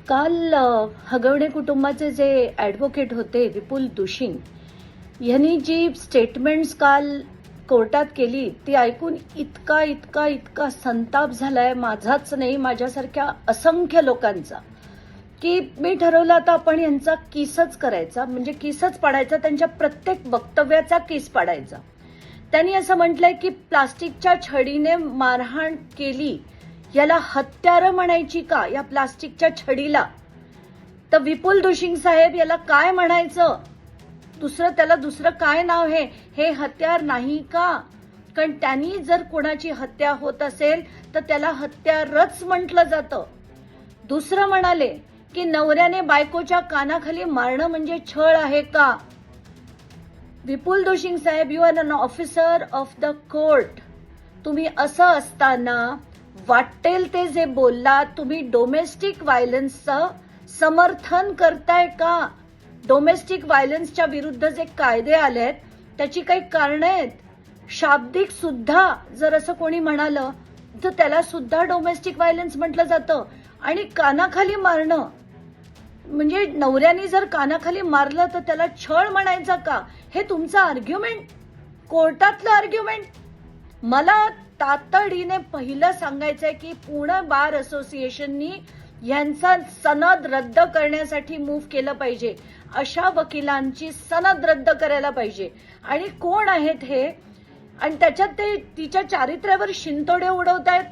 काल हगवणे कुटुंबाचे जे ॲडव्होकेट होते विपुल दुशिंग यांनी जी स्टेटमेंट्स काल कोर्टात केली ती ऐकून इतका इतका इतका संताप झालाय माझाच नाही, माझ्यासारख्या असंख्य लोकांचा, की मी ठरवलं आता आपण यांचा केसच करायचा, म्हणजे केसच पाडायचा, त्यांच्या प्रत्येक वक्तव्याचा केस पाडायचा. त्यांनी असं म्हटलंय की प्लास्टिकच्या छडीने मारहाण केली याला हत्यारं म्हणायची का, या प्लास्टिकच्या छडीला? तर विपुल दुशिंग साहेब याला काय म्हणायचं? त्याला दुसरं काय नाव आहे? हे हत्यार नाही का? कारण त्यांनी जर कोणाची हत्या होत असेल तर त्याला हत्यारच म्हटलं जातं. दुसरं म्हणाले की नवऱ्याने बायकोच्या कानाखाली मारणं म्हणजे छळ आहे का? विपुल दुशिंग साहेब, you are an officer of the court. तुम्ही असं असताना वाटेल ते जे बोललात, तुम्ही डोमेस्टिक व्हायलन्सचं समर्थन करताय का? डोमेस्टिक व्हायलन्सच्या विरुद्ध जे कायदे आलेत त्याची काही कारणं आहेत. शाब्दिक सुद्धा जर असं कोणी म्हणालं तर त्याला सुद्धा डोमेस्टिक व्हायलन्स म्हटलं जातं. आणि कानाखाली मारणं म्हणजे नवऱ्याने जर कानाखाली मारलं तर त्याला छळ म्हणायचा का? हे तुमचं आर्ग्युमेंट, कोर्टातलं आर्ग्युमेंट. मला तातडीने पहिलं सांगायचंय की पुणे बार असोसिएशननी यांचा सनद रद्द करण्यासाठी मूव्ह केलं पाहिजे. अशा वकिलांची सनद रद्द करायला पाहिजे. आणि कोण आहेत हे? आणि त्याच्यात ते तिच्या चारित्र्यावर शिंतोडे उडवतायत.